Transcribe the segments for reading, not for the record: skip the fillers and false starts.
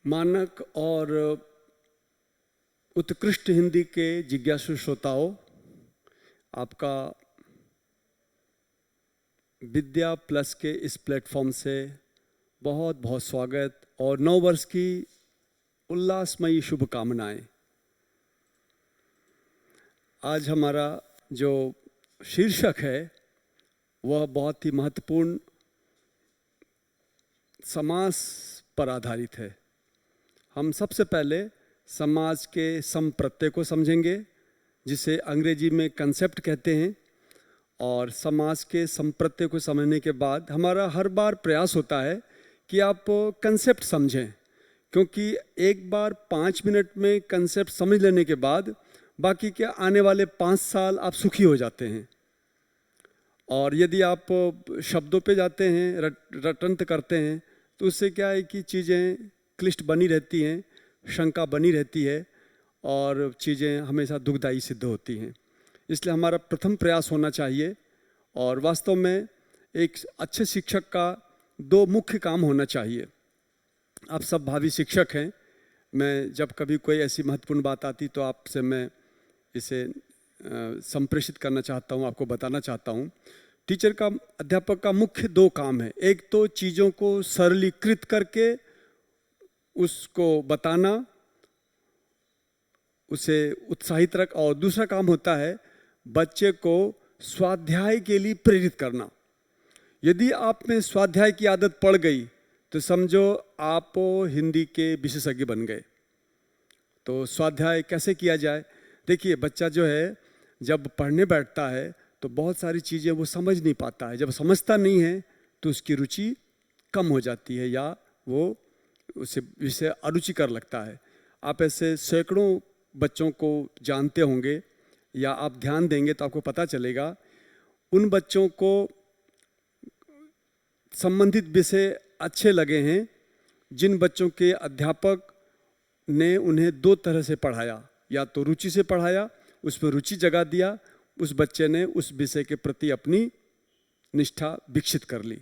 मानक और उत्कृष्ट हिंदी के जिज्ञासु श्रोताओं, आपका विद्या प्लस के इस प्लेटफॉर्म से बहुत बहुत स्वागत और नव वर्ष की उल्लासमयी शुभकामनाएं। आज हमारा जो शीर्षक है वह बहुत ही महत्वपूर्ण समास पर आधारित है। हम सबसे पहले समाज के संप्रत्यय को समझेंगे, जिसे अंग्रेजी में कंसेप्ट कहते हैं। और समाज के संप्रत्यय को समझने के बाद हमारा हर बार प्रयास होता है कि आप कंसेप्ट समझें, क्योंकि एक बार 5 मिनट में कंसेप्ट समझ लेने के बाद बाकी के आने वाले 5 साल आप सुखी हो जाते हैं। और यदि आप शब्दों पे जाते हैं, रटंत करते हैं, तो उससे क्या है कि चीज़ें क्लिष्ट बनी रहती हैं, शंका बनी रहती है और चीज़ें हमेशा दुखदायी सिद्ध होती हैं। इसलिए हमारा प्रथम प्रयास होना चाहिए। और वास्तव में एक अच्छे शिक्षक का 2 मुख्य काम होना चाहिए। आप सब भावी शिक्षक हैं। मैं जब कभी कोई ऐसी महत्वपूर्ण बात आती तो आपसे मैं इसे संप्रेषित करना चाहता हूँ, आपको बताना चाहता हूँ। टीचर का, अध्यापक का मुख्य 2 काम है। एक तो चीज़ों को सरलीकृत करके उसको बताना, उसे उत्साहित रख, और दूसरा काम होता है बच्चे को स्वाध्याय के लिए प्रेरित करना। यदि आप में स्वाध्याय की आदत पड़ गई तो समझो आप हिंदी के विशेषज्ञ बन गए। तो स्वाध्याय कैसे किया जाए? देखिए, बच्चा जो है जब पढ़ने बैठता है तो बहुत सारी चीज़ें वो समझ नहीं पाता है। जब समझता नहीं है तो उसकी रुचि कम हो जाती है या वो उसे विषय अरुचिकर लगता है। आप ऐसे सैकड़ों बच्चों को जानते होंगे, या आप ध्यान देंगे तो आपको पता चलेगा उन बच्चों को संबंधित विषय अच्छे लगे हैं जिन बच्चों के अध्यापक ने उन्हें 2 तरह से पढ़ाया। या तो रुचि से पढ़ाया, उसमें रुचि जगा दिया, उस बच्चे ने उस विषय के प्रति अपनी निष्ठा विकसित कर ली।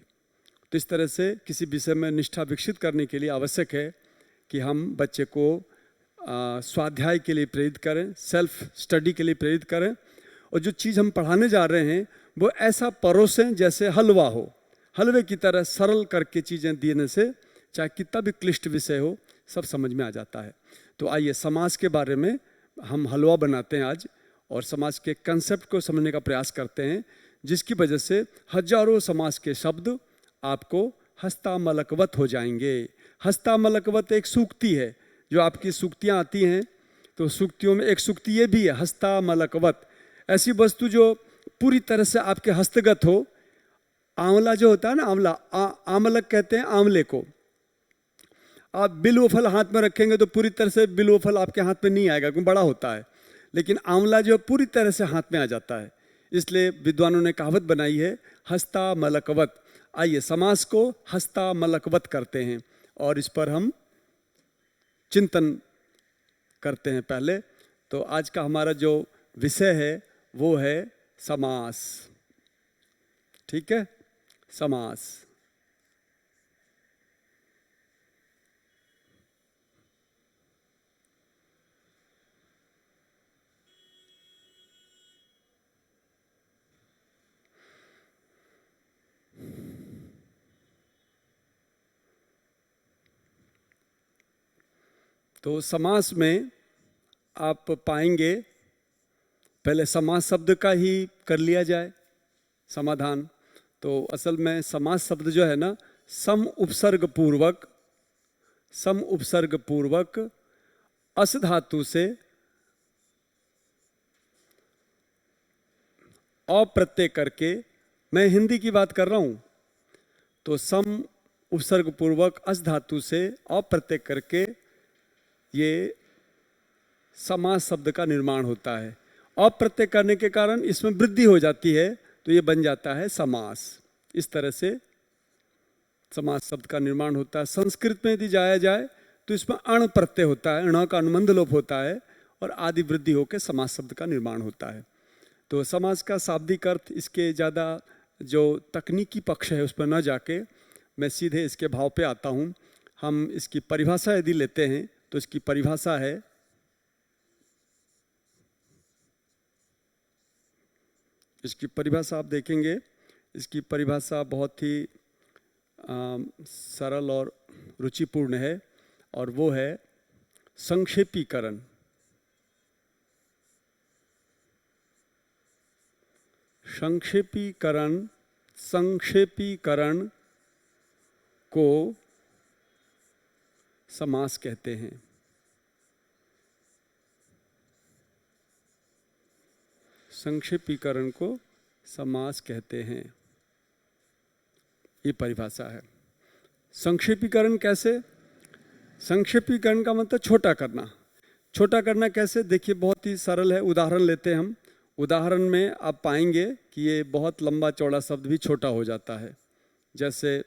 तो इस तरह से किसी विषय में निष्ठा विकसित करने के लिए आवश्यक है कि हम बच्चे को स्वाध्याय के लिए प्रेरित करें, सेल्फ स्टडी के लिए प्रेरित करें। और जो चीज़ हम पढ़ाने जा रहे हैं वो ऐसा परोसें जैसे हलवा हो। हलवे की तरह सरल करके चीज़ें देने से चाहे कितना भी क्लिष्ट विषय हो, सब समझ में आ जाता है। तो आइए, समाज के बारे में हम हलवा बनाते हैं आज, और समाज के कंसेप्ट को समझने का प्रयास करते हैं, जिसकी वजह से हजारों समाज के शब्द आपको हस्तामलकवत हो जाएंगे। हस्तामलकवत एक सूक्ति है। जो आपकी सूक्तियाँ आती हैं तो सूक्तियों में एक सूक्ति ये भी है, हस्तामलकवत। ऐसी वस्तु जो पूरी तरह से आपके हस्तगत हो। आंवला जो होता है ना, आंवला, आमलक कहते हैं आंवले को। आप बिल्व फल हाथ में रखेंगे तो पूरी तरह से बिल्व फल आपके हाथ में नहीं आएगा, क्योंकि बड़ा होता है। लेकिन आंवला जो पूरी तरह से हाथ में आ जाता है। इसलिए विद्वानों ने कहावत बनाई है, हस्तामलकवत। आइए, समास को हस्तामलकवत करते हैं और इस पर हम चिंतन करते हैं। पहले तो आज का हमारा जो विषय है वो है समास। ठीक है, समास। तो समास में आप पाएंगे, पहले समास शब्द का ही कर लिया जाए समाधान। तो असल में समास शब्द जो है ना, सम उपसर्ग पूर्वक अस धातु से अप्रत्यय करके, मैं हिंदी की बात कर रहा हूं, तो सम उपसर्ग पूर्वक अस धातु से अप्रत्यय करके ये समास शब्द का निर्माण होता है। अप्रत्यय करने के कारण इसमें वृद्धि हो जाती है, तो ये बन जाता है समास। इस तरह से समास शब्द का निर्माण होता है। संस्कृत में यदि जाया जाए तो इसमें अण प्रत्यय होता है, अण का अनुबंध लोप होता है और आदि वृद्धि होकर समास शब्द का निर्माण होता है। तो समास का शाब्दिक अर्थ, इसके ज़्यादा जो तकनीकी पक्ष है उस पर न जाके मैं सीधे इसके भाव पे आता हूँ। हम इसकी परिभाषा यदि लेते हैं तो इसकी परिभाषा है इसकी परिभाषा आप देखेंगे, इसकी परिभाषा बहुत ही सरल और रुचिपूर्ण है और वो है संक्षेपीकरण। संक्षेपीकरण को समास कहते हैं। संक्षेपीकरण को समास कहते हैं, ये परिभाषा है। संक्षेपीकरण कैसे? संक्षेपीकरण का मतलब छोटा करना। छोटा करना कैसे? देखिए बहुत ही सरल है, उदाहरण लेते हैं हम। उदाहरण में आप पाएंगे कि ये बहुत लंबा चौड़ा शब्द भी छोटा हो जाता है। जैसे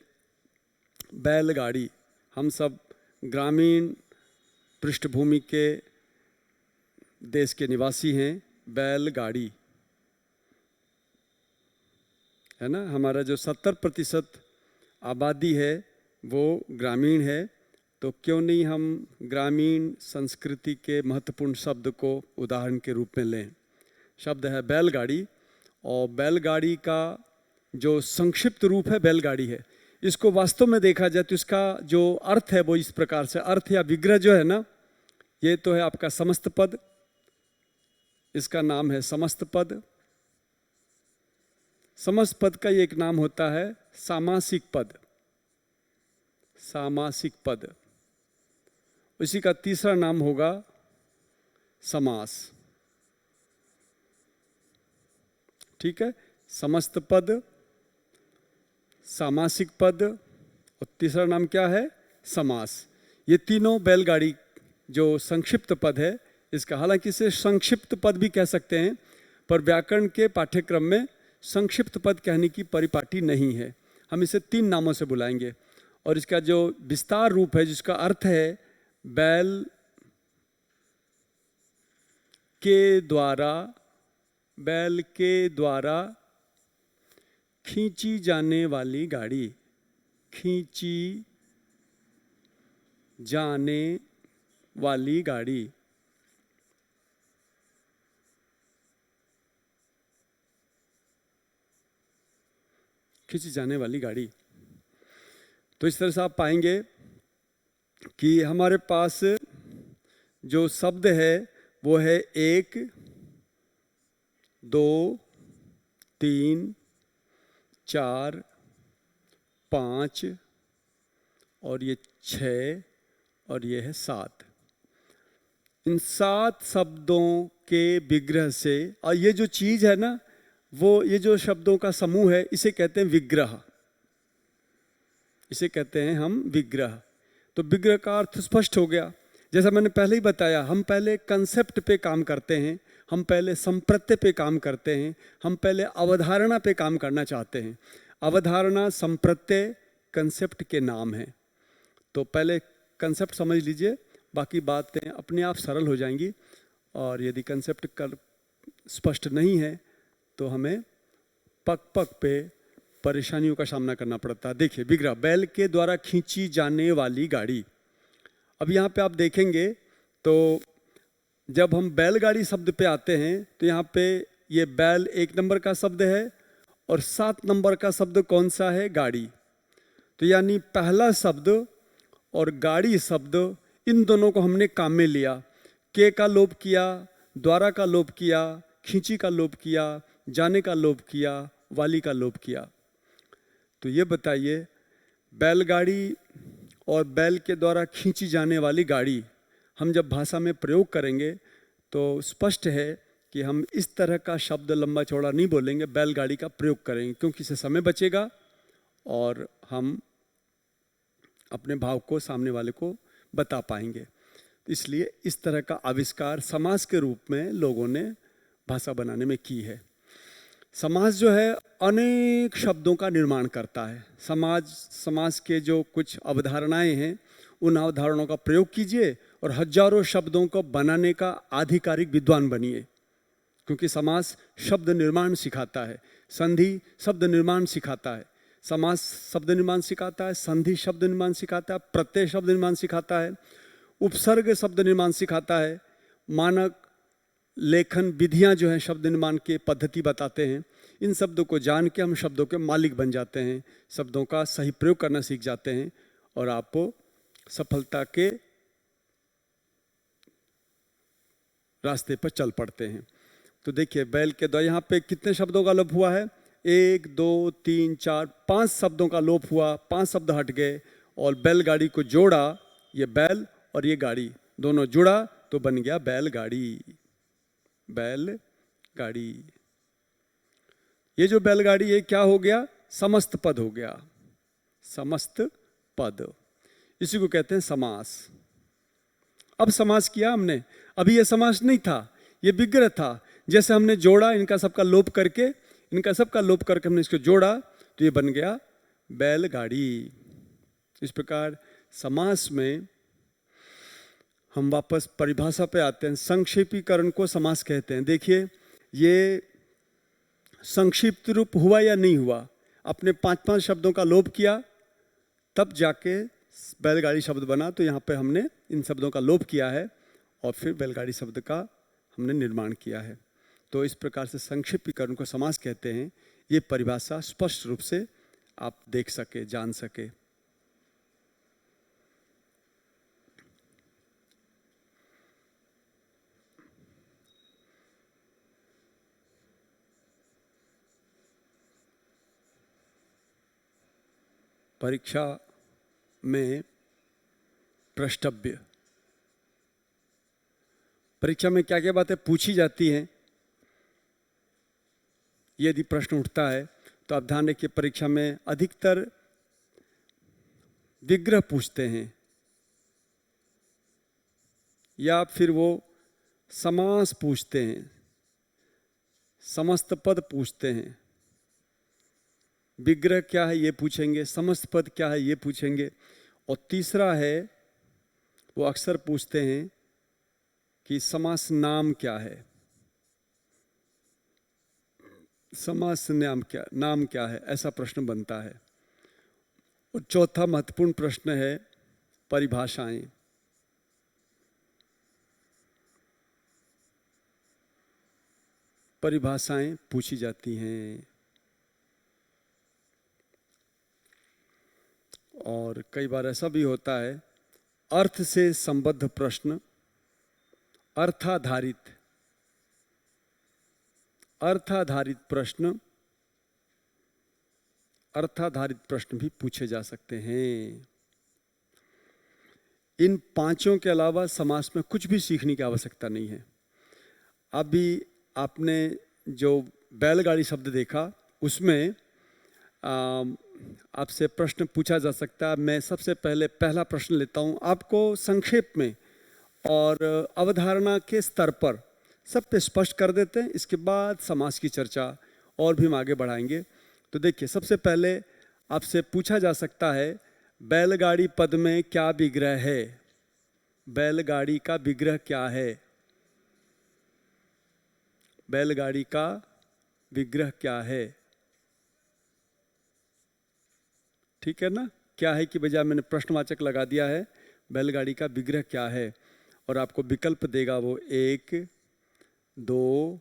बैलगाड़ी, हम सब ग्रामीण पृष्ठभूमि के देश के निवासी हैं। बैलगाड़ी है ना, हमारा जो 70% आबादी है वो ग्रामीण है, तो क्यों नहीं हम ग्रामीण संस्कृति के महत्वपूर्ण शब्द को उदाहरण के रूप में लें। शब्द है बैलगाड़ी, और बैलगाड़ी का जो संक्षिप्त रूप है बैलगाड़ी है। इसको वास्तव में देखा जाए तो इसका जो अर्थ है वो इस प्रकार से, अर्थ या विग्रह जो है ना, ये तो है आपका समस्त पद, इसका नाम है समस्त पद। समस्त पद का एक नाम होता है सामासिक पद। सामासिक पद, उसी का तीसरा नाम होगा समास। ठीक है, समस्त पद, सामासिक पद और तीसरा नाम क्या है? समास। ये तीनों बैलगाड़ी जो संक्षिप्त पद है इसका, हालांकि इसे संक्षिप्त पद भी कह सकते हैं, पर व्याकरण के पाठ्यक्रम में संक्षिप्त पद कहने की परिपाटी नहीं है। हम इसे 3 नामों से बुलाएंगे, और इसका जो विस्तार रूप है जिसका अर्थ है बैल के द्वारा खींची जाने वाली गाड़ी। खींची जाने वाली गाड़ी। खींची जाने वाली गाड़ी। तो इस तरह से आप पाएंगे कि हमारे पास जो शब्द है वो है 1, 2, 3, 4, 5 और ये 6 और ये है 7। इन 7 शब्दों के विग्रह से, और ये जो चीज है ना, वो ये जो शब्दों का समूह है इसे कहते हैं विग्रह। इसे कहते हैं हम विग्रह। तो विग्रह का अर्थ स्पष्ट हो गया। जैसा मैंने पहले ही बताया, हम पहले कंसेप्ट पे काम करते हैं, हम पहले संप्रत्यय पे काम करते हैं, हम पहले अवधारणा पे काम करना चाहते हैं। अवधारणा, संप्रत्यय कंसेप्ट के नाम हैं। तो पहले कंसेप्ट समझ लीजिए, बाकी बातें अपने आप सरल हो जाएंगी। और यदि कंसेप्ट कर स्पष्ट नहीं है तो हमें पग पग पे परेशानियों का सामना करना पड़ता है। देखिए विग्रह, बैल के द्वारा खींची जाने वाली गाड़ी। अब यहाँ पे आप देखेंगे तो जब हम बैलगाड़ी शब्द पे आते हैं तो यहाँ पे ये बैल 1 नंबर का शब्द है और 7 नंबर का शब्द कौन सा है? गाड़ी। तो यानी पहला शब्द और गाड़ी शब्द, इन दोनों को हमने काम में लिया। के का लोप किया, द्वारा का लोप किया, खींची का लोप किया, जाने का लोप किया, वाली का लोप किया। तो ये बताइए, बैलगाड़ी और बैल के द्वारा खींची जाने वाली गाड़ी हम जब भाषा में प्रयोग करेंगे तो स्पष्ट है कि हम इस तरह का शब्द लंबा चौड़ा नहीं बोलेंगे, बैलगाड़ी का प्रयोग करेंगे, क्योंकि इससे समय बचेगा और हम अपने भाव को सामने वाले को बता पाएंगे। इसलिए इस तरह का आविष्कार समास के रूप में लोगों ने भाषा बनाने में की है। समास जो है अनेक शब्दों का निर्माण करता है। समास के जो कुछ अवधारणाएं हैं उन अवधारणाओं का प्रयोग कीजिए और हजारों शब्दों को बनाने का आधिकारिक विद्वान बनिए, क्योंकि समास शब्द निर्माण सिखाता है, संधि शब्द निर्माण सिखाता है, समास शब्द निर्माण सिखाता है, संधि शब्द निर्माण सिखाता है, प्रत्यय शब्द निर्माण सिखाता है, उपसर्ग शब्द निर्माण सिखाता है, मानक लेखन विधियां जो हैं शब्द निर्माण के पद्धति बताते हैं। इन शब्दों को जान के हम शब्दों के मालिक बन जाते हैं, शब्दों का सही प्रयोग करना सीख जाते हैं और आप सफलता के रास्ते पर चल पड़ते हैं। तो देखिए बैल के द्वारा यहाँ पे कितने शब्दों का लोप हुआ है? 1 2 3 4 5 शब्दों का लोप हुआ, 5 शब्द हट गए और बैलगाड़ी को जोड़ा, ये बैल और ये गाड़ी दोनों जुड़ा तो बन गया बैलगाड़ी। बैलगाड़ी, ये जो बैलगाड़ी है क्या हो गया? समस्त पद हो गया, समस्त पद, इसी को कहते हैं समास। अब समास किया हमने, अभी ये समास नहीं था, ये विग्रह था। जैसे हमने जोड़ा इनका सबका लोप करके, हमने इसको जोड़ा तो ये बन गया बैलगाड़ी। इस प्रकार समास में हम वापस परिभाषा पे आते हैं। संक्षेपीकरण को समास कहते हैं। देखिए ये संक्षिप्त रूप हुआ या नहीं हुआ, अपने 5-5 शब्दों का लोप किया तब जाके बैलगाड़ी शब्द बना। तो यहाँ पे हमने इन शब्दों का लोप किया है और फिर बैलगाड़ी शब्द का हमने निर्माण किया है। तो इस प्रकार से संक्षिप्तीकरण को समास कहते हैं। ये परिभाषा स्पष्ट रूप से आप देख सके, जान सके। परीक्षा में प्रश्नव्य, परीक्षा में क्या क्या बातें पूछी जाती हैं, यदि प्रश्न उठता है तो आप ध्यान रखिए परीक्षा में अधिकतर विग्रह पूछते हैं या फिर वो समास पूछते हैं, समस्त पद पूछते हैं। विग्रह क्या है ये पूछेंगे, समस्त पद क्या है ये पूछेंगे, और तीसरा है वो अक्सर पूछते हैं कि समास नाम क्या है, समास नाम क्या है, ऐसा प्रश्न बनता है। और चौथा महत्वपूर्ण प्रश्न है परिभाषाएं। परिभाषाएं पूछी जाती हैं और कई बार ऐसा भी होता है अर्थ से संबद्ध प्रश्न, अर्थाधारित प्रश्न भी पूछे जा सकते हैं। इन पांचों के अलावा समास में कुछ भी सीखने की आवश्यकता नहीं है। अभी आपने जो बैलगाड़ी शब्द देखा उसमें आपसे प्रश्न पूछा जा सकता है। मैं सबसे पहले पहला प्रश्न लेता हूं, आपको संक्षेप में और अवधारणा के स्तर पर सब पे स्पष्ट कर देते हैं, इसके बाद समास की चर्चा और भी हम आगे बढ़ाएंगे। तो देखिए सबसे पहले आपसे पूछा जा सकता है बैलगाड़ी पद में क्या विग्रह है, बैलगाड़ी का विग्रह क्या है, बैलगाड़ी का विग्रह क्या है। ठीक है ना, क्या है कि बजाय मैंने प्रश्नवाचक लगा दिया है, बैलगाड़ी का विग्रह क्या है, और आपको विकल्प देगा वो 1 2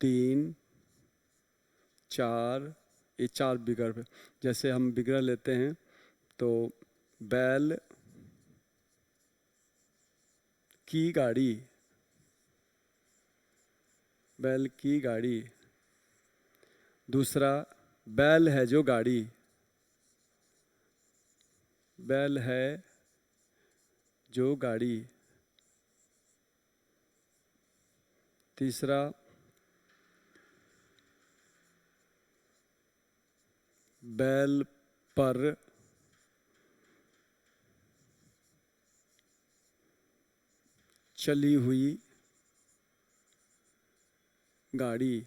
3 4, ये 4 विग्रह। जैसे हम विग्रह लेते हैं तो बैल की गाड़ी, बैल की गाड़ी। दूसरा बैल है जो गाड़ी, बैल है जो गाड़ी। तीसरा बैल पर चली हुई गाड़ी।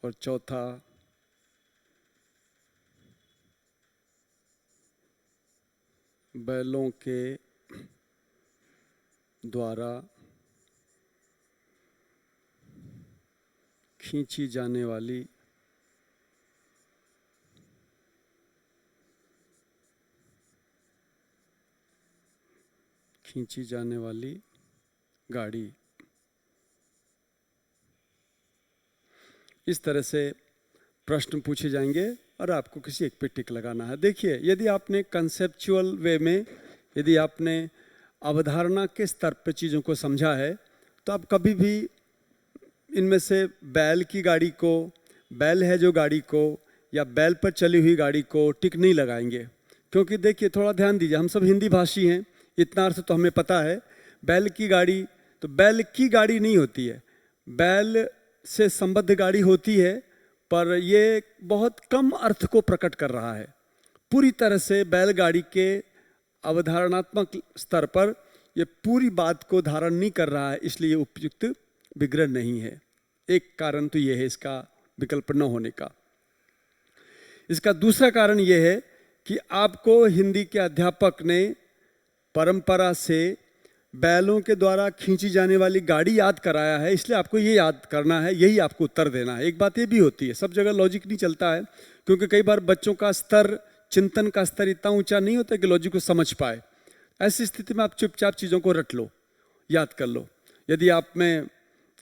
और चौथा बैलों के द्वारा खींची जाने वाली गाड़ी। इस तरह से प्रश्न पूछे जाएंगे और आपको किसी एक पे टिक लगाना है। देखिए, यदि आपने कंसेप्चुअल वे में, यदि आपने अवधारणा के स्तर पर चीज़ों को समझा है, तो आप कभी भी इनमें से बैल की गाड़ी को, बैल है जो गाड़ी को, या बैल पर चली हुई गाड़ी को टिक नहीं लगाएंगे। क्योंकि देखिए, थोड़ा ध्यान दीजिए, हम सब हिंदी भाषी हैं, इतना अर्थ तो हमें पता है। बैल की गाड़ी, तो बैल की गाड़ी नहीं होती है, बैल से संबद्ध गाड़ी होती है, पर ये बहुत कम अर्थ को प्रकट कर रहा है। पूरी तरह से बैलगाड़ी के अवधारणात्मक स्तर पर ये पूरी बात को धारण नहीं कर रहा है, इसलिए उपयुक्त विग्रह नहीं है। एक कारण तो ये है इसका विकल्प न होने का। इसका दूसरा कारण ये है कि आपको हिंदी के अध्यापक ने परंपरा से बैलों के द्वारा खींची जाने वाली गाड़ी याद कराया है, इसलिए आपको ये याद करना है, यही आपको उत्तर देना है। एक बात ये भी होती है, सब जगह लॉजिक नहीं चलता है, क्योंकि कई बार बच्चों का स्तर, चिंतन का स्तर इतना ऊंचा नहीं होता कि लॉजिक को समझ पाए। ऐसी स्थिति में आप चुपचाप चीज़ों को रट लो, याद कर लो। यदि आप में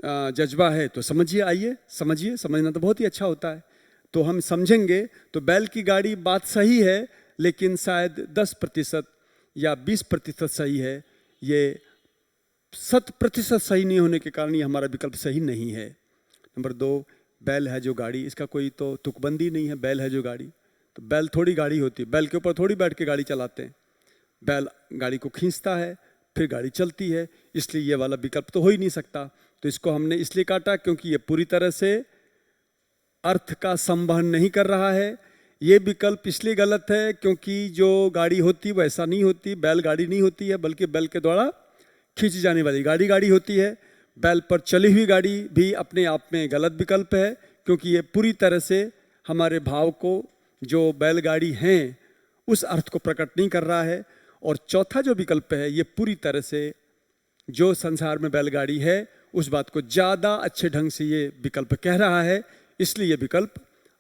जज्बा है तो समझिए, आइए समझिए, समझना तो बहुत ही अच्छा होता है। तो हम समझेंगे तो बैल की गाड़ी बात सही है, लेकिन शायद 10% या 20% सही है। ये 100% सही नहीं होने के कारण ये हमारा विकल्प सही नहीं है। नंबर 2, बैल है जो गाड़ी, इसका कोई तो तुकबंदी नहीं है। बैल है जो गाड़ी, तो बैल थोड़ी गाड़ी होती है, बैल के ऊपर थोड़ी बैठ के गाड़ी चलाते हैं। बैल गाड़ी को खींचता है, फिर गाड़ी चलती है, इसलिए ये वाला विकल्प तो हो ही नहीं सकता। तो इसको हमने इसलिए काटा क्योंकि ये पूरी तरह से अर्थ का संवहन नहीं कर रहा है। ये विकल्प इसलिए गलत है क्योंकि जो गाड़ी होती है वो ऐसा नहीं होती, बैल गाड़ी नहीं होती है, बल्कि बैल के द्वारा खींची जाने वाली गाड़ी होती है। बैल पर चली हुई गाड़ी भी अपने आप में गलत विकल्प है, क्योंकि ये पूरी तरह से हमारे भाव को, जो बैलगाड़ी हैं, उस अर्थ को प्रकट नहीं कर रहा है। और चौथा जो विकल्प है, ये पूरी तरह से जो संसार में बैलगाड़ी है उस बात को ज़्यादा अच्छे ढंग से ये विकल्प कह रहा है, इसलिए ये विकल्प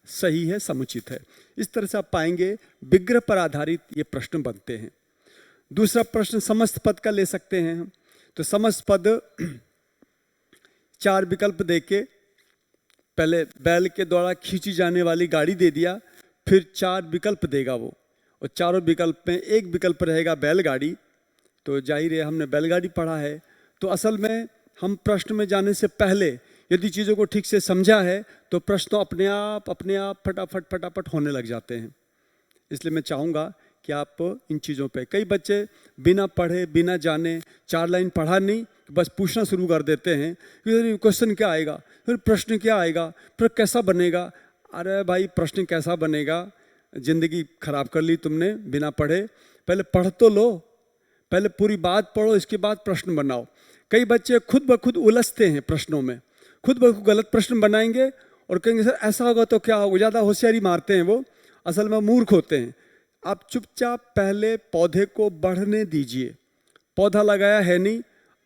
सही है, समुचित है। इस तरह से आप पाएंगे विग्रह पर आधारित ये प्रश्न बनते हैं। दूसरा प्रश्न समस्त पद का ले सकते हैं हम। तो समस्त पद 4 विकल्प देके, पहले बैल के द्वारा खींची जाने वाली गाड़ी दे दिया, फिर 4 विकल्प देगा वो, और चारों विकल्प में एक विकल्प रहेगा बैलगाड़ी। तो जाहिर है हमने बैलगाड़ी पढ़ा है, तो असल में हम प्रश्न में जाने से पहले यदि चीज़ों को ठीक से समझा है तो प्रश्न अपने आप फटाफट होने लग जाते हैं। इसलिए मैं चाहूँगा कि आप इन चीज़ों पे, कई बच्चे बिना पढ़े, बिना जाने, 4 लाइन पढ़ा नहीं, बस पूछना शुरू कर देते हैं कि क्वेश्चन क्या आएगा, फिर प्रश्न क्या आएगा, फिर कैसा बनेगा। अरे भाई, प्रश्न कैसा बनेगा, जिंदगी खराब कर ली तुमने बिना पढ़े। पहले पढ़ तो लो, पहले पूरी बात पढ़ो, इसके बाद प्रश्न बनाओ। कई बच्चे खुद ब खुद उलझते हैं प्रश्नों में, खुद ब खुद गलत प्रश्न बनाएंगे और कहेंगे सर ऐसा होगा तो क्या होगा, ज़्यादा होशियारी मारते हैं वो, असल में मूर्ख होते हैं। आप चुपचाप पहले पौधे को बढ़ने दीजिए। पौधा लगाया है नहीं,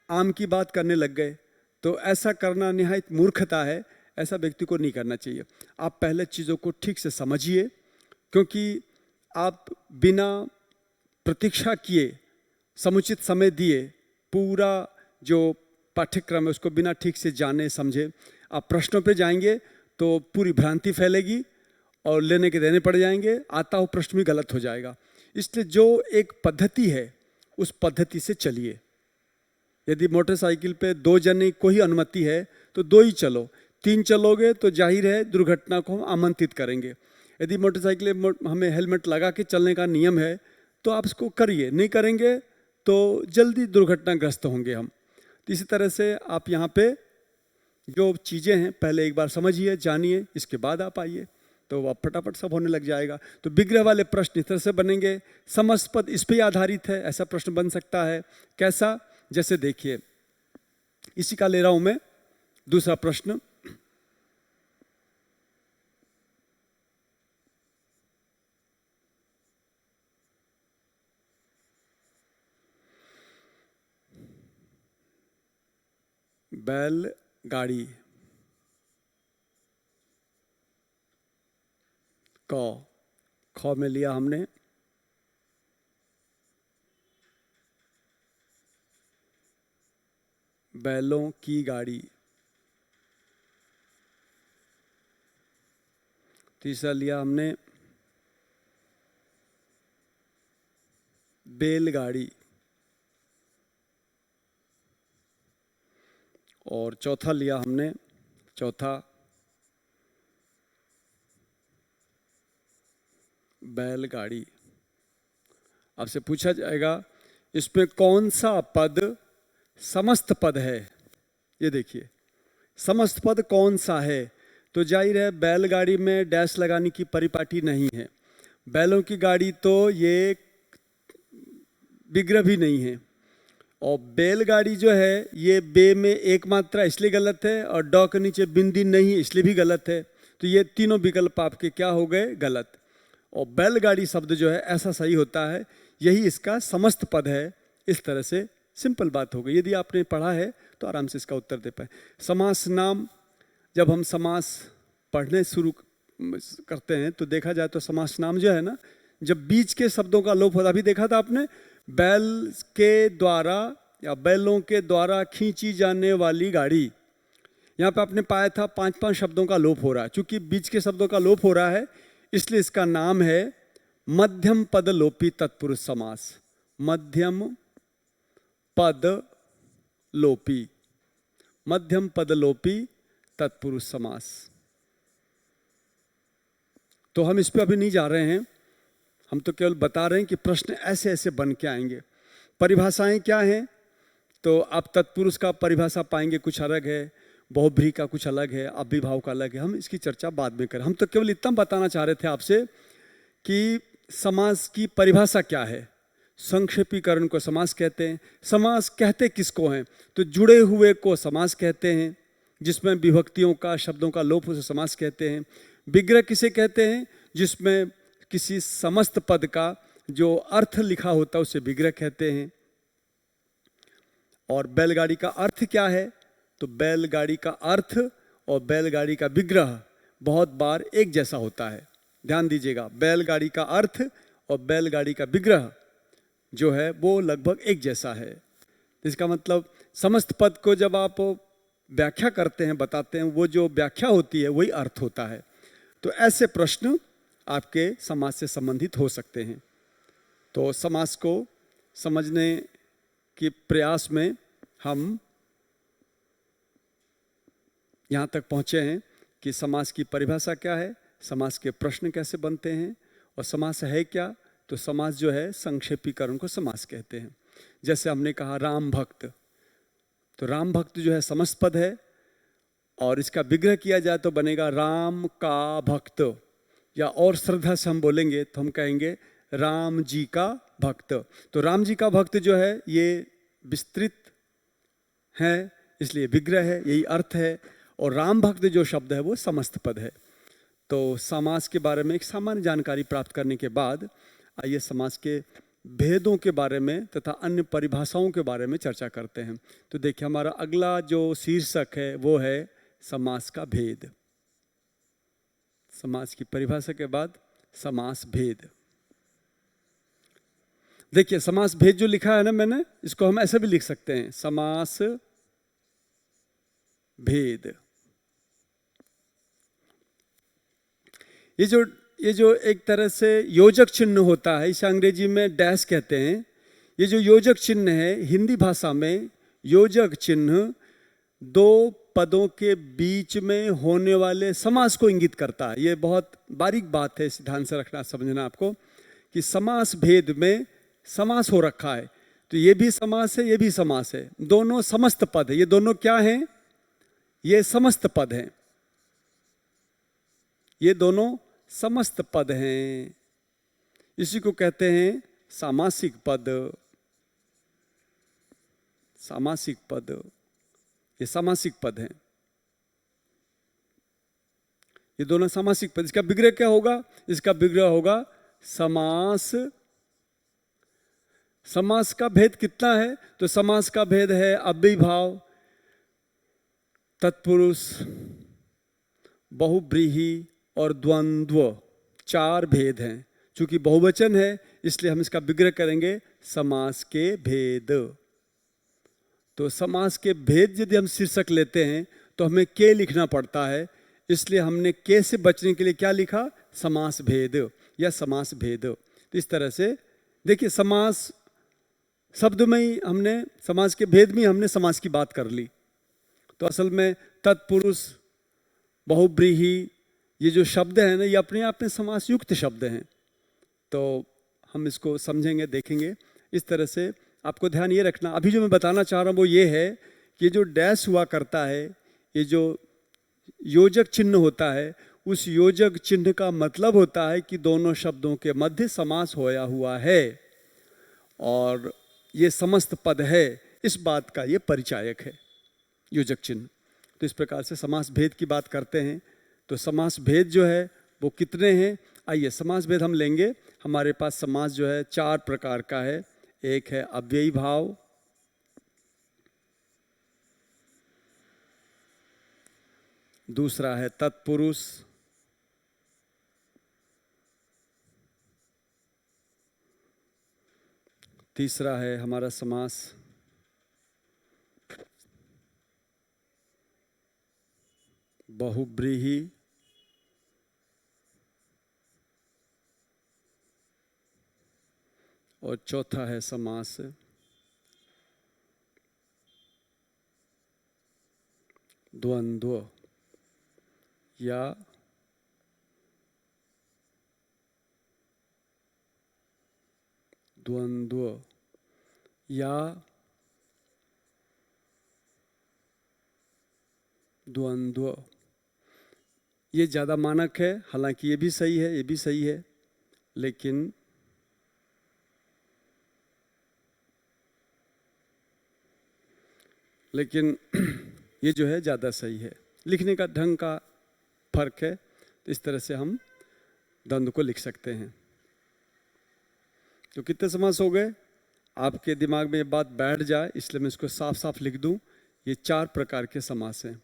आम की बात करने लग गए, तो ऐसा करना निहायत मूर्खता है, ऐसा व्यक्ति को नहीं करना चाहिए। आप पहले चीज़ों को ठीक से समझिए, क्योंकि आप बिना प्रतीक्षा किए, समुचित समय दिए, पूरा जो पाठ्यक्रम है उसको बिना ठीक से जाने समझे आप प्रश्नों पे जाएंगे तो पूरी भ्रांति फैलेगी और लेने के देने पड़ जाएंगे, आता हुआ प्रश्न भी गलत हो जाएगा। इसलिए जो एक पद्धति है उस पद्धति से चलिए। यदि मोटरसाइकिल पे 2 जने को ही अनुमति है तो 2 ही चलो, 3 चलोगे तो जाहिर है दुर्घटना को हम आमंत्रित करेंगे। यदि मोटरसाइकिल हमें हेलमेट लगा के चलने का नियम है तो आप इसको करिए, नहीं करेंगे तो जल्दी दुर्घटनाग्रस्त होंगे हम। तो इसी तरह से आप यहाँ पे जो चीज़ें हैं पहले एक बार समझिए, जानिए, इसके बाद आप आइए, तो आप फटाफट सब होने लग जाएगा। तो विग्रह वाले प्रश्न इस तरह से बनेंगे। समस्त पद इस पे आधारित है, ऐसा प्रश्न बन सकता है। कैसा, जैसे देखिए, इसी का ले रहा हूं मैं दूसरा प्रश्न। बैलगाड़ी क, ख में लिया हमने बैलों की गाड़ी, तीसरा लिया हमने बैलगाड़ी, और चौथा लिया हमने बैलगाड़ी। आपसे पूछा जाएगा इसमें कौन सा पद समस्त पद है। ये देखिए समस्त पद कौन सा है, तो जाहिर है बैलगाड़ी में डैश लगाने की परिपाटी नहीं है। बैलों की गाड़ी तो ये विग्रह भी नहीं है, और बैलगाड़ी जो है ये बे में एक मात्रा इसलिए गलत है, और ड के नीचे बिंदी नहीं इसलिए भी गलत है। तो ये तीनों विकल्प आपके क्या हो गए, गलत। और बैलगाड़ी शब्द जो है ऐसा सही होता है, यही इसका समस्त पद है। इस तरह से सिंपल बात हो गई। यदि आपने पढ़ा है तो आराम से इसका उत्तर दे पाए। समास नाम, जब हम समास पढ़ने शुरू करते हैं तो देखा जाए तो समास नाम जो है ना, जब बीच के शब्दों का लोप होता, अभी देखा था आपने, बैल के द्वारा या बैलों के द्वारा खींची जाने वाली गाड़ी, यहाँ पे आपने पाया था 5-5 शब्दों का लोप हो रहा है। चूंकि बीच के शब्दों का लोप हो रहा है इसलिए इसका नाम है मध्यम पद लोपी तत्पुरुष समास। मध्यम पद लोपी, मध्यम पद लोपी तत्पुरुष समास। तो हम इस पे अभी नहीं जा रहे हैं, हम तो केवल बता रहे हैं कि प्रश्न ऐसे ऐसे बन के आएंगे। परिभाषाएं क्या हैं, तो आप तत्पुरुष का परिभाषा पाएंगे कुछ अलग है, बहुब्रीहि का कुछ अलग है, अव्ययभाव का अलग है। हम इसकी चर्चा बाद में करें। हम तो केवल इतना बताना चाह रहे थे आपसे कि समास की परिभाषा क्या है। संक्षेपीकरण को समास कहते हैं। समास कहते किसको हैं, तो जुड़े हुए को समास कहते हैं, जिसमें विभक्तियों का शब्दों का लोप उसे समास कहते हैं। विग्रह किसे कहते हैं, जिसमें किसी समस्त पद का जो अर्थ लिखा होता है उसे विग्रह कहते हैं। और बैलगाड़ी का अर्थ क्या है, तो बैलगाड़ी का अर्थ और बैलगाड़ी का विग्रह बहुत बार एक जैसा होता है। ध्यान दीजिएगा, बैलगाड़ी का अर्थ और बैलगाड़ी का विग्रह जो है वो लगभग एक जैसा है। इसका मतलब समस्त पद को जब आप व्याख्या करते हैं, बताते हैं, वो जो व्याख्या होती है वही अर्थ होता है। तो ऐसे प्रश्न आपके समास से संबंधित हो सकते हैं। तो समास को समझने के प्रयास में हम यहाँ तक पहुँचे हैं कि समास की परिभाषा क्या है, समास के प्रश्न कैसे बनते हैं, और समास है क्या। तो समास जो है संक्षेपीकरण को समास कहते हैं। जैसे हमने कहा राम भक्त, तो राम भक्त जो है समस्त पद है, और इसका विग्रह किया जाए तो बनेगा राम का भक्त, या और श्रद्धा से हम बोलेंगे तो हम कहेंगे राम जी का भक्त। तो राम जी का भक्त जो है ये विस्तृत है, इसलिए विग्रह है, यही अर्थ है। और राम भक्त जो शब्द है वो समस्त पद है। तो समास के बारे में एक सामान्य जानकारी प्राप्त करने के बाद आइए समास के भेदों के बारे में तथा अन्य परिभाषाओं के बारे में चर्चा करते हैं। तो देखिए हमारा अगला जो शीर्षक है वो है समास का भेद। समास की परिभाषा के बाद समास भेद। देखिए समास भेद जो लिखा है ना मैंने, इसको हम ऐसे भी लिख सकते हैं, समास भेद। ये जो एक तरह से योजक चिन्ह होता है, इसे अंग्रेजी में डैश कहते हैं। ये जो योजक चिन्ह है, हिंदी भाषा में योजक चिन्ह दो पदों के बीच में होने वाले समास को इंगित करता है। ये बहुत बारीक बात है, इस ध्यान से रखना, समझना आपको कि समास भेद में समास हो रखा है। तो ये भी समास है, ये भी समास है, दोनों समस्त पद है। ये दोनों क्या हैं, ये समस्त पद हैं, ये दोनों समस्त पद हैं। इसी को कहते हैं सामासिक पद। सामासिक पद, ये सामासिक पद हैं, ये दोनों सामासिक पद। इसका विग्रह क्या होगा, इसका विग्रह होगा समास। समास का भेद कितना है, तो समास का भेद है अव्ययभाव, तत्पुरुष, बहुब्रीहि और द्वंद्व, 4 भेद हैं। चूंकि बहुवचन है इसलिए हम इसका विग्रह करेंगे समास के भेद। तो समास के भेद यदि हम शीर्षक लेते हैं तो हमें के लिखना पड़ता है, इसलिए हमने के से बचने के लिए क्या लिखा, समास भेद या समास भेद। तो इस तरह से देखिए समास शब्द में ही हमने, समास के भेद में हमने समास की बात कर ली। तो असल में तत्पुरुष, बहुब्रीहि, ये जो शब्द हैं ना, ये अपने आप में समास युक्त शब्द हैं। तो हम इसको समझेंगे, देखेंगे। इस तरह से आपको ध्यान ये रखना, अभी जो मैं बताना चाह रहा हूँ वो ये है कि जो डैश हुआ करता है, ये जो योजक चिन्ह होता है, उस योजक चिन्ह का मतलब होता है कि दोनों शब्दों के मध्य समास होया हुआ है और ये समस्त पद है, इस बात का ये परिचायक है योजक चिन्ह। तो इस प्रकार से समास भेद की बात करते हैं। तो समास भेद जो है वो कितने हैं, आइए समास भेद हम लेंगे। हमारे पास समास जो है 4 प्रकार का है। एक है अव्ययी भाव, दूसरा है तत्पुरुष, तीसरा है हमारा समास बहुब्रीहि, और चौथा है समास द्वंद्व या द्वंद्व या द्वंद्व। ये ज़्यादा मानक है, हालांकि ये भी सही है, ये भी सही है, लेकिन ये जो है ज़्यादा सही है। लिखने का ढंग का फर्क है, तो इस तरह से हम द्वंद्व को लिख सकते हैं। तो कितने समास हो गए, आपके दिमाग में ये बात बैठ जाए इसलिए मैं इसको साफ साफ लिख दूं। ये 4 प्रकार के समास हैं।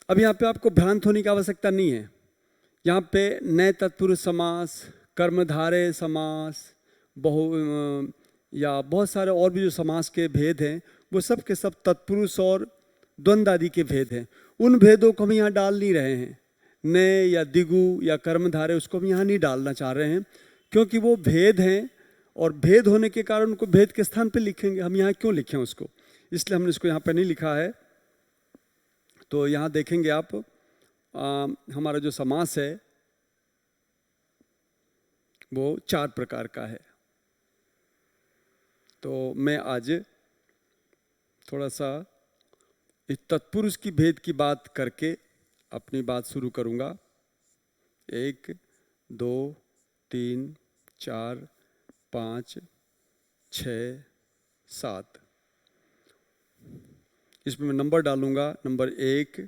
अब यहाँ पे आपको भ्रांत होने की आवश्यकता नहीं है। यहाँ पे नए तत्पुरुष समास, कर्मधारय समास, या बहुत सारे और भी जो समास के भेद हैं, वो सब के सब तत्पुरुष और द्वंद्व आदि के भेद हैं। उन भेदों को हम यहाँ डाल नहीं रहे हैं, नए या दिगु या कर्मधारय, उसको हम यहाँ नहीं डालना चाह रहे हैं, क्योंकि वो भेद हैं और भेद होने के कारण उनको भेद के स्थान पे लिखेंगे। हम यहाँ क्यों लिखें उसको, इसलिए हमने इसको यहाँ पे नहीं लिखा है। तो यहाँ देखेंगे आप, हमारा जो समास है वो 4 प्रकार का है। तो मैं आज थोड़ा सा इस तत्पुरुष की भेद की बात करके अपनी बात शुरू करूँगा। 1, 2, 3, 4, 5, 6, 7, इसमें मैं नंबर डालूंगा। Number 1,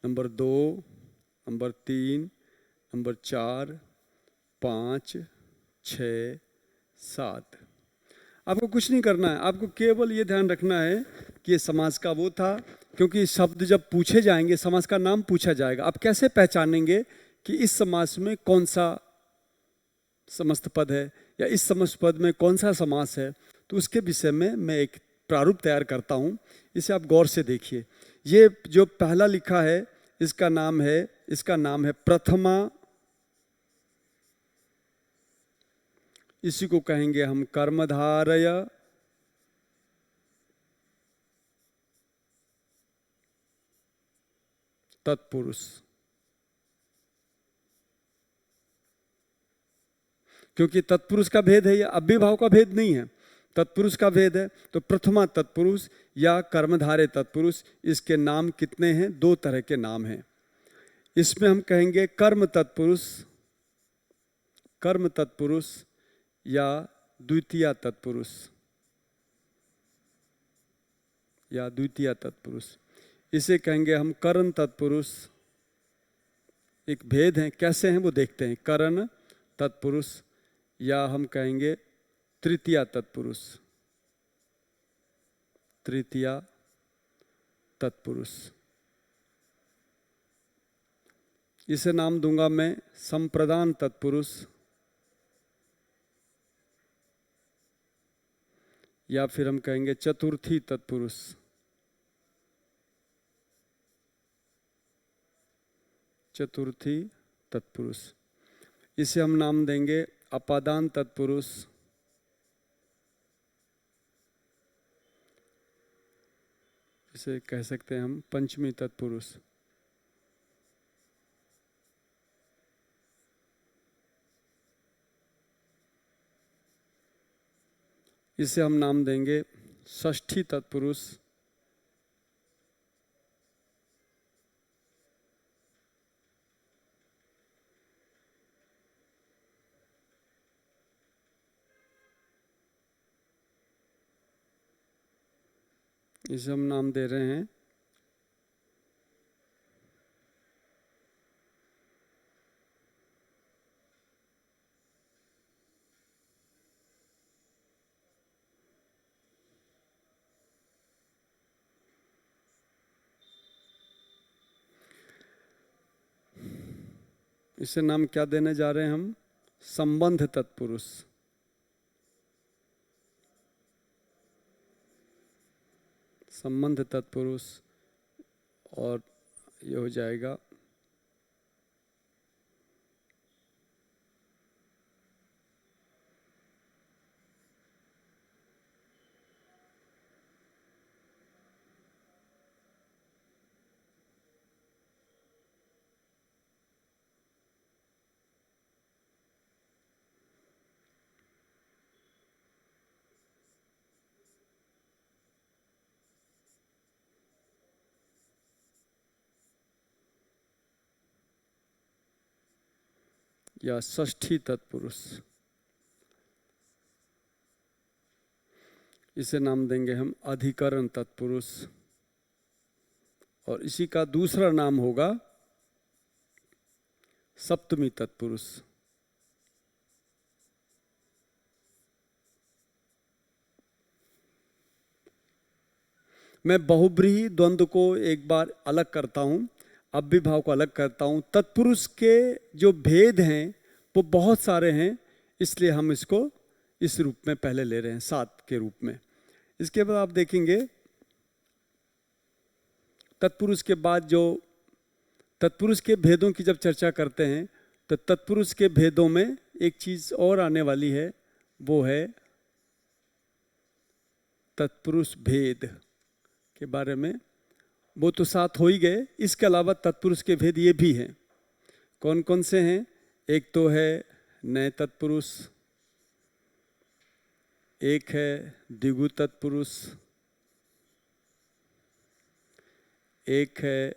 number 2, number 3, number 4, 5, 6, 7। आपको कुछ नहीं करना है, आपको केवल ये ध्यान रखना है कि ये समास का वो था, क्योंकि शब्द जब पूछे जाएंगे, समास का नाम पूछा जाएगा। आप कैसे पहचानेंगे कि इस समास में कौन सा समस्त पद है या इस समस्त पद में कौन सा समास है, तो उसके विषय में मैं एक प्रारूप तैयार करता हूँ। इसे आप गौर से देखिए। ये जो पहला लिखा है इसका नाम है प्रथमा। इसी को कहेंगे हम कर्मधारय, तत्पुरुष। क्योंकि तत्पुरुष का भेद है, या अव्ययभाव का भेद नहीं है, तत्पुरुष का भेद है। तो प्रथमा तत्पुरुष या कर्मधारय तत्पुरुष, इसके नाम कितने हैं, 2 तरह के नाम हैं। इसमें हम कहेंगे कर्म तत्पुरुष या द्वितीय तत्पुरुष। इसे कहेंगे हम करण तत्पुरुष। एक भेद है, कैसे हैं वो देखते हैं। करण तत्पुरुष, या हम कहेंगे तृतीय तत्पुरुष। इसे नाम दूंगा मैं संप्रदान तत्पुरुष, या फिर हम कहेंगे चतुर्थी तत्पुरुष। चतुर्थी तत्पुरुष। इसे हम नाम देंगे अपादान तत्पुरुष, इसे कह सकते हैं हम पंचमी तत्पुरुष। इसे हम नाम देंगे षष्ठी तत्पुरुष, इसे हम नाम दे रहे हैं इसे नाम क्या देने जा रहे हैं हम, संबंध तत्पुरुष। संबंध तत्पुरुष, और ये हो जाएगा या षष्ठी तत्पुरुष। इसे नाम देंगे हम अधिकरण तत्पुरुष, और इसी का दूसरा नाम होगा सप्तमी तत्पुरुष। मैं बहुब्रीहि द्वंद्व को एक बार अलग करता हूं, अव्यभाव को अलग करता हूं। तत्पुरुष के जो भेद हैं वो बहुत सारे हैं, इसलिए हम इसको इस रूप में पहले ले रहे हैं, 7 के रूप में। इसके बाद आप देखेंगे तत्पुरुष के बाद जो तत्पुरुष के भेदों की जब चर्चा करते हैं तो तत्पुरुष के भेदों में एक चीज और आने वाली है, वो है तत्पुरुष भेद के बारे में। वो तो 7 हो ही गए, इसके अलावा तत्पुरुष के भेद ये भी हैं। कौन कौन से हैं? एक तो है नए तत्पुरुष, एक है द्विगु तत्पुरुष, एक है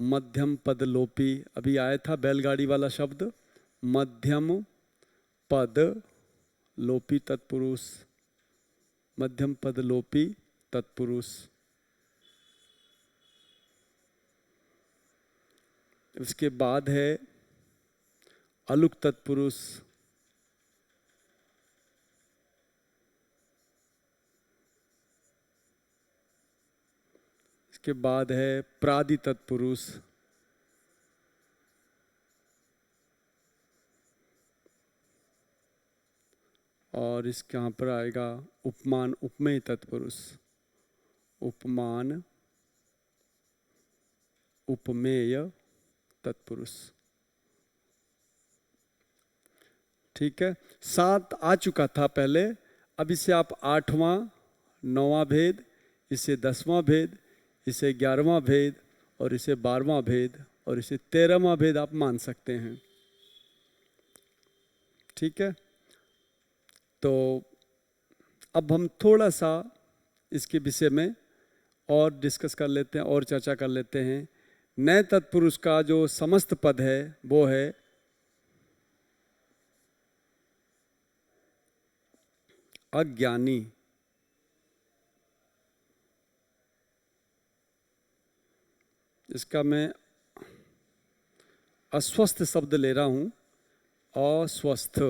मध्यम पद लोपी। अभी आया था बैलगाड़ी वाला शब्द, मध्यम पद लोपी तत्पुरुष, मध्यम पद लोपी तत्पुरुष। उसके बाद है अलुक तत्पुरुष, इसके बाद है प्रादि तत्पुरुष, और इसके यहाँ पर आएगा उपमान उपमेय तत्पुरुष। उपमान उपमेय तत्पुरुष। ठीक है, 7 आ चुका था पहले, अब इसे आप 8वां 9वां भेद, इसे 10वां भेद, इसे 11वां भेद, और इसे 12वां भेद, और इसे 13वां भेद आप मान सकते हैं। ठीक है, तो अब हम थोड़ा सा इसके विषय में और डिस्कस कर लेते हैं और चर्चा कर लेते हैं। नए तत्पुरुष का जो समस्त पद है वो है अज्ञानी। इसका मैं अस्वस्थ शब्द ले रहा हूं, अस्वस्थ।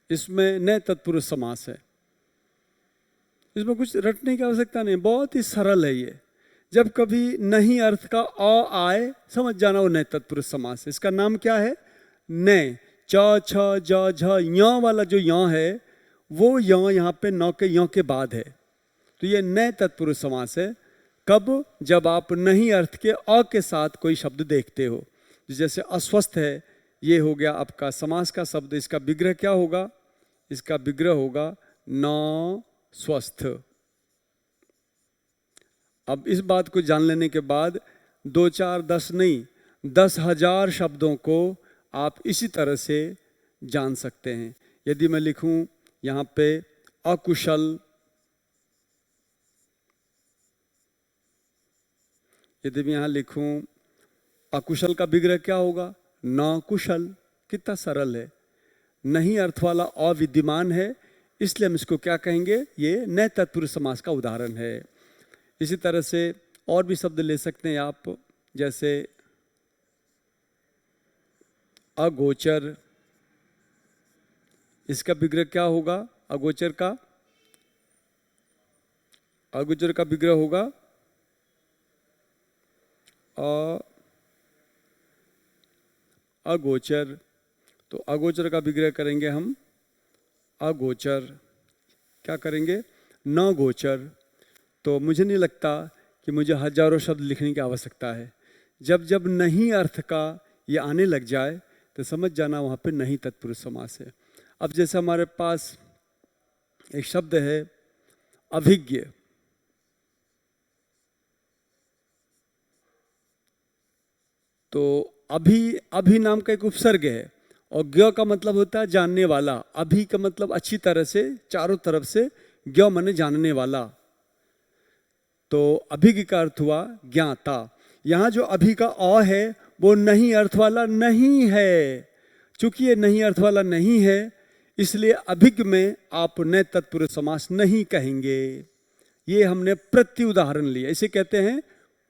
इसमें नए तत्पुरुष समास है, इसमें कुछ रटने की आवश्यकता नहीं, बहुत ही सरल है ये। जब कभी नहीं अर्थ का अ आए, समझ जाना वो नए तत्पुरुष समास है। इसका नाम क्या है? नए। च छ ज झ य वाला जो य है वो य यहाँ पे न के य के बाद है, तो ये नए तत्पुरुष समास है। कब? जब आप नहीं अर्थ के अ के साथ कोई शब्द देखते हो। जैसे अस्वस्थ है, ये हो गया आपका समास का शब्द। इसका विग्रह क्या होगा? इसका विग्रह होगा न स्वस्थ। अब इस बात को जान लेने के बाद 2 4 10 नहीं, 10,000 शब्दों को आप इसी तरह से जान सकते हैं। यदि मैं लिखूं यहाँ पे अकुशल, यदि मैं यहाँ लिखूं अकुशल का विग्रह क्या होगा? न कुशल। कितना सरल है। नहीं अर्थ वाला अविद्यमान है, इसलिए हम इसको क्या कहेंगे? ये नए तत्पुरुष समास का उदाहरण है। इसी तरह से और भी शब्द ले सकते हैं आप, जैसे अगोचर। इसका विग्रह क्या होगा? अगोचर का विग्रह होगा अगोचर। तो अगोचर का विग्रह करेंगे हम अगोचर। क्या करेंगे? न गोचर। तो मुझे नहीं लगता कि मुझे हजारों शब्द लिखने की आवश्यकता है। जब जब नहीं अर्थ का ये आने लग जाए तो समझ जाना वहाँ पे नहीं तत्पुरुष समास है। अब जैसे हमारे पास एक शब्द है अभिज्ञ, तो अभी नाम का एक उपसर्ग है और ज्ञ का मतलब होता है जानने वाला। अभी का मतलब अच्छी तरह से, चारों तरफ से, ज्ञ माने जानने वाला। तो अभिज्ञ का अर्थ हुआ ज्ञाता। यहां जो अभी का अ है वो नहीं अर्थ वाला नहीं है। चूंकि ये नहीं अर्थ वाला नहीं है, इसलिए अभिज्ञ में आप नए तत्पुरुष समास नहीं कहेंगे। ये हमने प्रत्युदाहरण लिया, इसे कहते हैं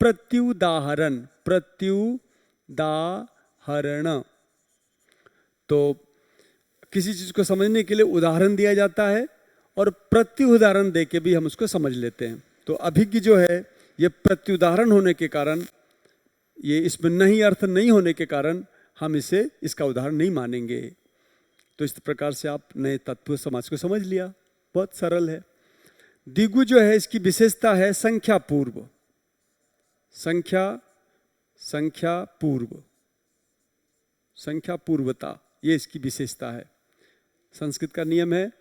प्रत्युदाहरण। प्रत्युदाहरण। तो किसी चीज को समझने के लिए उदाहरण दिया जाता है और प्रत्युदाहरण देके भी हम उसको समझ लेते हैं। तो अभिज्ञ जो है ये प्रत्युदाहरण होने के कारण, ये इसमें नहीं अर्थ नहीं होने के कारण हम इसे, इसका उदाहरण नहीं मानेंगे। तो इस प्रकार से आप नए तत्पुरुष समास को समझ लिया। बहुत सरल है। दिगु जो है इसकी विशेषता है संख्या पूर्व। संख्या पूर्वता, ये इसकी विशेषता है। संस्कृत का नियम है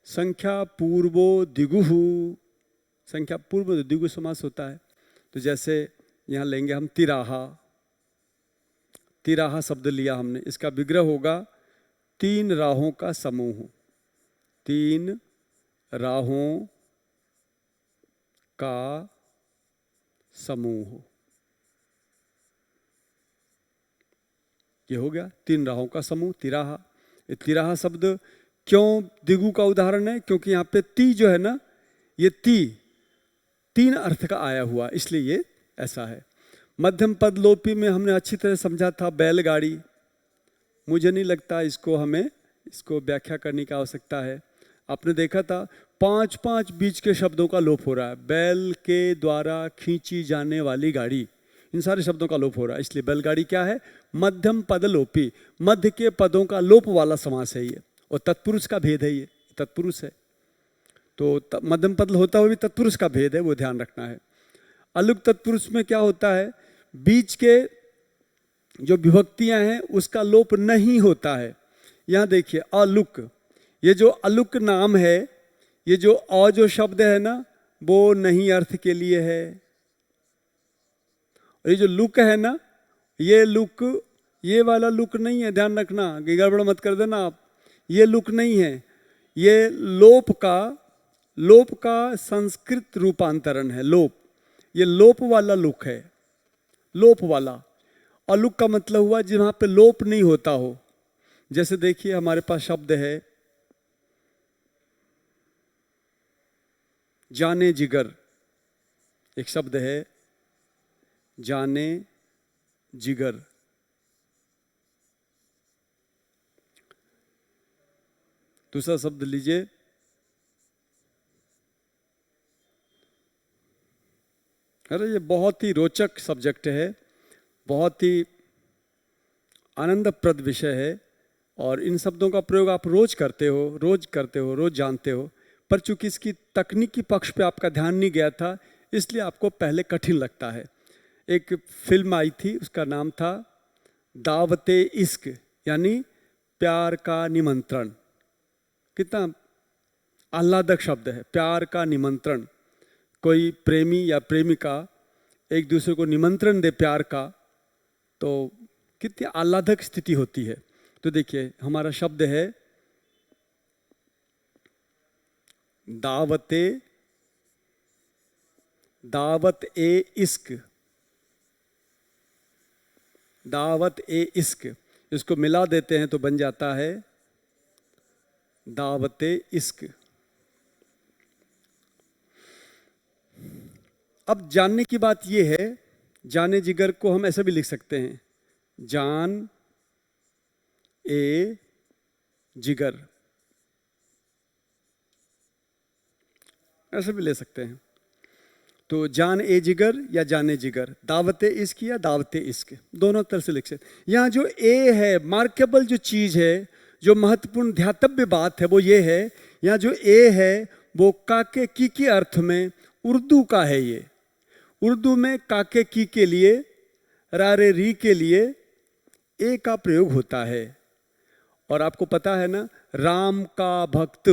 संख्या पूर्वो दिगुहु। संख्या पूर्व दिगु समास होता है। तो जैसे यहां लेंगे हम तिराहा शब्द लिया हमने, इसका विग्रह होगा 3 राहों का समूह। 3 राहों का समूह, ये हो गया 3 राहों का समूह तिराहा। ये तिराहा शब्द क्यों दिगु का उदाहरण है? क्योंकि यहाँ पे ती जो है ना, ये 3 अर्थ का आया हुआ, इसलिए ये ऐसा है। मध्यम पद लोपी में हमने अच्छी तरह समझा था बैलगाड़ी। मुझे नहीं लगता इसको व्याख्या करने की आवश्यकता है। आपने देखा था 5 बीच के शब्दों का लोप हो रहा है। बैल के द्वारा खींची जाने वाली गाड़ी, इन सारे शब्दों का लोप हो रहा है। इसलिए बैलगाड़ी क्या है? मध्यम पद लोपी, मध्य के पदों का लोप वाला समास है ये। और तत्पुरुष का भेद है, ये तत्पुरुष है। तो मध्यम पद होता हुआ भी तत्पुरुष का भेद है, वो ध्यान रखना है। अलुक तत्पुरुष में क्या होता है? बीच के जो विभक्तियां हैं उसका लोप नहीं होता है। यहां देखिए अलुक, ये जो अलुक नाम है, ये जो जो शब्द है ना, वो नहीं अर्थ के लिए है। और ये जो लुक है ना, ये लुक, ये वाला लुक नहीं है, ध्यान रखना, गड़बड़ मत कर देना आप। ये लुक नहीं है, ये लोप का संस्कृत रूपांतरण है। लोप, ये लोप वाला लुक है, लोप वाला। अलुक का मतलब हुआ जहां पे लोप नहीं होता हो। जैसे देखिए हमारे पास शब्द है जाने जिगर। एक शब्द है जाने जिगर। दूसरा शब्द लीजिए अरे ये बहुत ही रोचक सब्जेक्ट है, बहुत ही आनंदप्रद विषय है, और इन शब्दों का प्रयोग आप रोज करते हो, रोज करते हो, रोज जानते हो, पर चूंकि इसकी तकनीकी पक्ष पे आपका ध्यान नहीं गया था, इसलिए आपको पहले कठिन लगता है। एक फिल्म आई थी, उसका नाम था दावते इश्क, यानी प्यार का निमंत्रण। कितना आह्लादक शब्द है, प्यार का निमंत्रण। कोई प्रेमी या प्रेमिका एक दूसरे को निमंत्रण दे प्यार का, तो कितनी आह्लादक स्थिति होती है। तो देखिए हमारा शब्द है दावते, दावत ए इश्क, दावत ए इश्क। इसको मिला देते हैं तो बन जाता है दावते इश्क। अब जानने की बात यह है, जाने जिगर को हम ऐसे भी लिख सकते हैं, जान ए जिगर, ऐसे भी ले सकते हैं। तो जान ए जिगर या जाने जिगर, दावते इश्क या दावते इश्क, दोनों तरह से लिख सकते। यहाँ जो ए है, मार्केबल जो चीज है, जो महत्वपूर्ण ध्यातव्य बात है वो ये है, यहाँ जो ए है वो काके की के अर्थ में उर्दू का है। ये उर्दू में काके की के लिए, रारे री के लिए ए का प्रयोग होता है। और आपको पता है ना, राम का भक्त,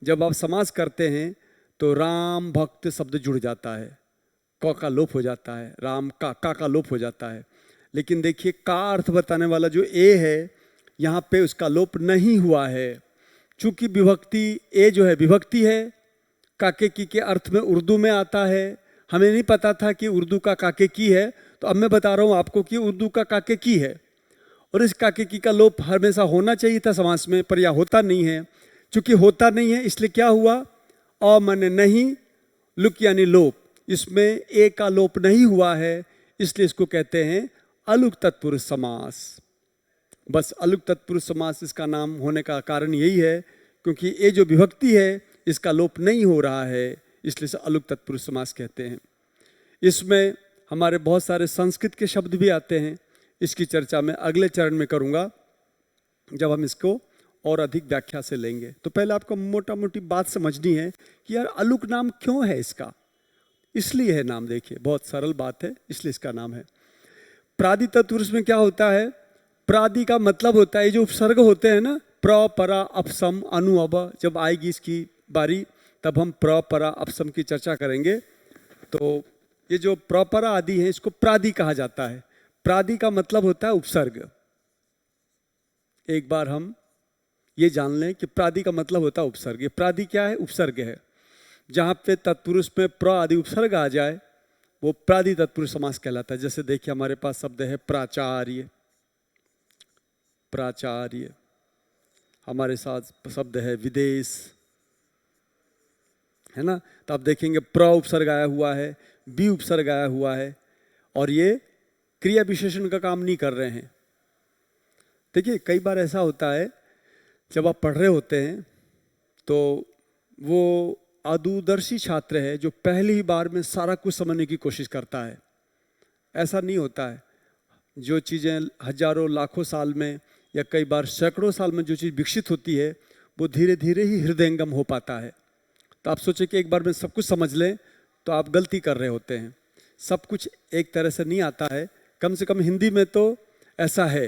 जब आप समास करते हैं तो राम भक्त शब्द जुड़ जाता है, क का लोप हो जाता है, राम का लोप हो जाता है। लेकिन देखिए का अर्थ बताने वाला जो ए है, यहाँ पे उसका लोप नहीं हुआ है। चूंकि विभक्ति ए जो है विभक्ति है, काके की के अर्थ में उर्दू में आता है। हमें नहीं पता था कि उर्दू का काके की है, तो अब मैं बता रहा हूँ आपको कि उर्दू का काके की है। और इस काके की का लोप हमेशा होना चाहिए था समास में, पर यह होता नहीं है। चूंकि होता नहीं है इसलिए क्या हुआ, अ माने नहीं, लुक यानी लोप, इसमें ए का लोप नहीं हुआ है, इसलिए इसको कहते हैं अलुक तत्पुरुष समास। बस अलुक तत्पुरुष समास इसका नाम होने का कारण यही है, क्योंकि ये जो विभक्ति है इसका लोप नहीं हो रहा है, इसलिए से अलुक तत्पुरुष समास कहते हैं। इसमें हमारे बहुत सारे संस्कृत के शब्द भी आते हैं, इसकी चर्चा मैं अगले चरण में करूंगा जब हम इसको और अधिक व्याख्या से लेंगे। तो पहले आपको मोटा मोटी बात समझनी है कि यार अलुक नाम क्यों है इसका। इसलिए है नाम, देखिए बहुत सरल बात है, इसलिए इसका नाम है। प्रादि तत्पुरुष में क्या होता है, प्रादि का मतलब होता है, ये जो उपसर्ग होते हैं ना, प्र परा अपसम अनु अब, जब आएगी इसकी बारी तब हम प्र परा अपसम की चर्चा करेंगे। तो ये जो प्र परा आदि है इसको प्रादि कहा जाता है। प्रादि का मतलब होता है उपसर्ग। एक बार हम ये जान लें कि प्रादि का मतलब होता है उपसर्ग। ये प्रादि क्या है, उपसर्ग है। जहाँ पे तत्पुरुष में प्र आदि उपसर्ग आ जाए वो प्रादि तत्पुरुष समास कहलाता है। जैसे देखिए हमारे पास शब्द है प्राचार्य, प्राचार्य। हमारे साथ शब्द है विदेश, है ना। तो आप देखेंगे प्र उपसर्ग आया हुआ है, बी उपसर्ग आया हुआ है, और ये क्रिया विशेषण का काम नहीं कर रहे हैं। देखिए कई बार ऐसा होता है, जब आप पढ़ रहे होते हैं तो वो अदूरदर्शी छात्र है जो पहली ही बार में सारा कुछ समझने की कोशिश करता है। ऐसा नहीं होता है। जो चीज़ें हजारों लाखों साल में या कई बार सैकड़ों साल में जो चीज़ विकसित होती है वो धीरे धीरे ही हृदयंगम हो पाता है। तो आप सोचें कि एक बार में सब कुछ समझ लें तो आप गलती कर रहे होते हैं। सब कुछ एक तरह से नहीं आता है, कम से कम हिंदी में तो ऐसा है।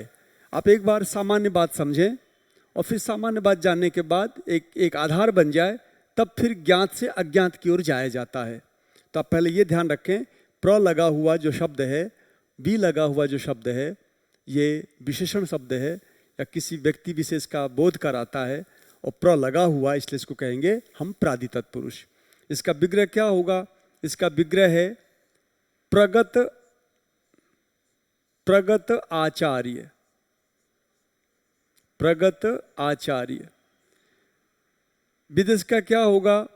आप एक बार सामान्य बात समझें और फिर सामान्य बात जानने के बाद एक आधार बन जाए, तब फिर ज्ञात से अज्ञात की ओर जाया जाता है। तो आप पहले ये ध्यान रखें, प्र लगा हुआ जो शब्द है, बी लगा हुआ जो शब्द है, ये विशेषण शब्द है या किसी व्यक्ति विशेष का बोध कराता है, और प्र लगा हुआ इसलिए इसको कहेंगे हम प्रादि तत्पुरुष। इसका विग्रह क्या होगा, इसका विग्रह है प्रगत, प्रगत आचार्य, प्रगत आचार्य। विदेश का क्या होगा,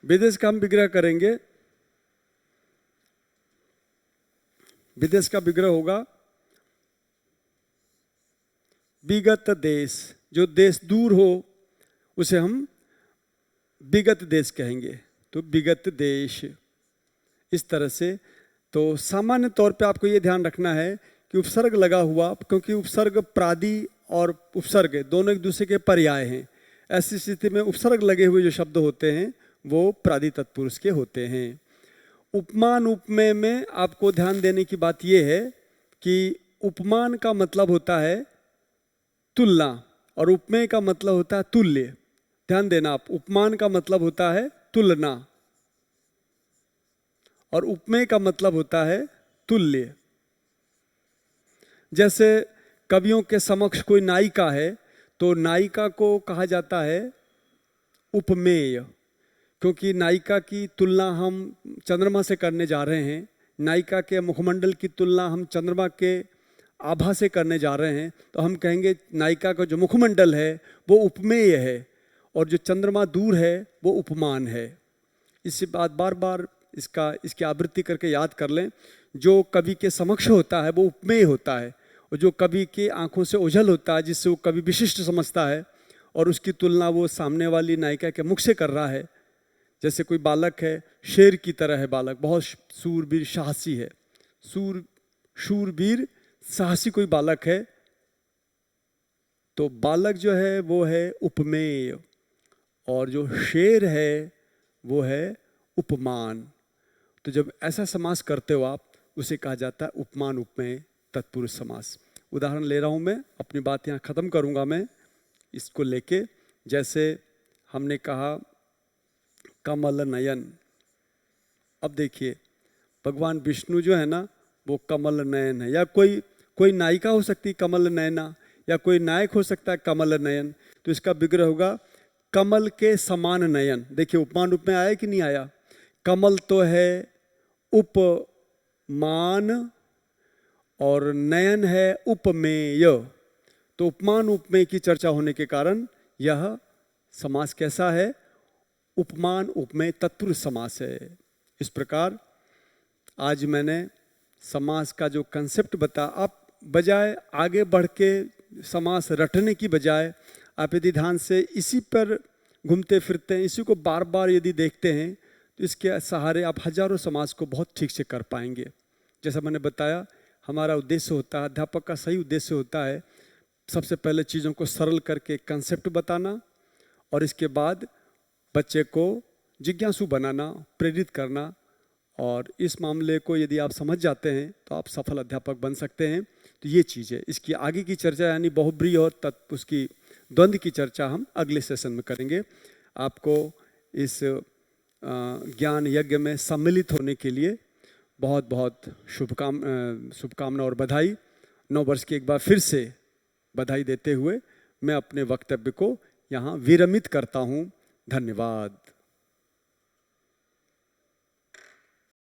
विदेश का हम विग्रह करेंगे। विदेश का विग्रह होगा विगत देश। जो देश दूर हो उसे हम विगत देश कहेंगे, तो विगत देश। इस तरह से तो सामान्य तौर पे आपको ये ध्यान रखना है कि उपसर्ग लगा हुआ, क्योंकि उपसर्ग प्रादि और उपसर्ग दोनों एक दूसरे के पर्याय हैं। ऐसी स्थिति में उपसर्ग लगे हुए जो शब्द होते हैं वो प्रादि तत्पुरुष के होते हैं। उपमान उपमेय में आपको ध्यान देने की बात यह है कि उपमान का मतलब होता है तुलना और उपमेय का मतलब होता है तुल्य। ध्यान देना आप, उपमान का मतलब होता है तुलना और उपमेय का मतलब होता है तुल्य। जैसे कवियों के समक्ष कोई नायिका है तो नायिका को कहा जाता है उपमेय, क्योंकि नायिका की तुलना हम चंद्रमा से करने जा रहे हैं। नायिका के मुखमंडल की तुलना हम चंद्रमा के आभा से करने जा रहे हैं, तो हम कहेंगे नायिका का जो मुखमंडल है वो उपमेय है और जो चंद्रमा दूर है वो उपमान है। इससे बार बार इसकी आवृत्ति करके याद कर लें। जो कवि के समक्ष होता है वो उपमेय होता है, और जो कवि की आंखों से ओझल होता है, जिससे वो कवि विशिष्ट समझता है और उसकी तुलना वो सामने वाली नायिका के मुख से कर रहा है। जैसे कोई बालक है, शेर की तरह है बालक, बहुत सूरवीर साहसी है, शूरवीर साहसी कोई बालक है, तो बालक जो है वो है उपमेय और जो शेर है वो है उपमान। तो जब ऐसा समास करते हो आप, उसे कहा जाता है उपमान उपमेय तत्पुरुष समास। उदाहरण ले रहा हूँ मैं, अपनी बात यहाँ ख़त्म करूँगा मैं इसको लेके। जैसे हमने कहा कमल नयन। अब देखिए भगवान विष्णु जो है ना वो कमल नयन है, या कोई नायिका हो सकती है कमल नयना, या कोई नायक हो सकता है कमल नयन। तो इसका विग्रह होगा कमल के समान नयन। देखिए उपमान रूप में आया कि नहीं आया? कमल तो है उपमान और नयन है उपमेय। तो उपमान उपमेय की चर्चा होने के कारण यह समास कैसा है? उपमान उपमेय तत्पुरुष समास है। इस प्रकार आज मैंने समास का जो कंसेप्ट बताया, आप बजाय आगे बढ़ के समास रटने की बजाय आप यदि ध्यान से इसी पर घूमते फिरते हैं, इसी को बार बार यदि देखते हैं, तो इसके सहारे आप हजारों समास को बहुत ठीक से कर पाएंगे। जैसा मैंने बताया, हमारा उद्देश्य होता है, अध्यापक का सही उद्देश्य होता है सबसे पहले चीज़ों को सरल करके कंसेप्ट बताना और इसके बाद बच्चे को जिज्ञासु बनाना, प्रेरित करना। और इस मामले को यदि आप समझ जाते हैं तो आप सफल अध्यापक बन सकते हैं। तो ये चीज़ है। इसकी आगे की चर्चा यानी बहुब्रीहि और उसकी द्वंद्व की चर्चा हम अगले सेशन में करेंगे। आपको इस ज्ञान यज्ञ में सम्मिलित होने के लिए बहुत बहुत शुभकामना और बधाई। 9 वर्ष की एक बार फिर से बधाई देते हुए मैं अपने वक्तव्य को यहाँ विरमित करता हूँ। धन्यवाद।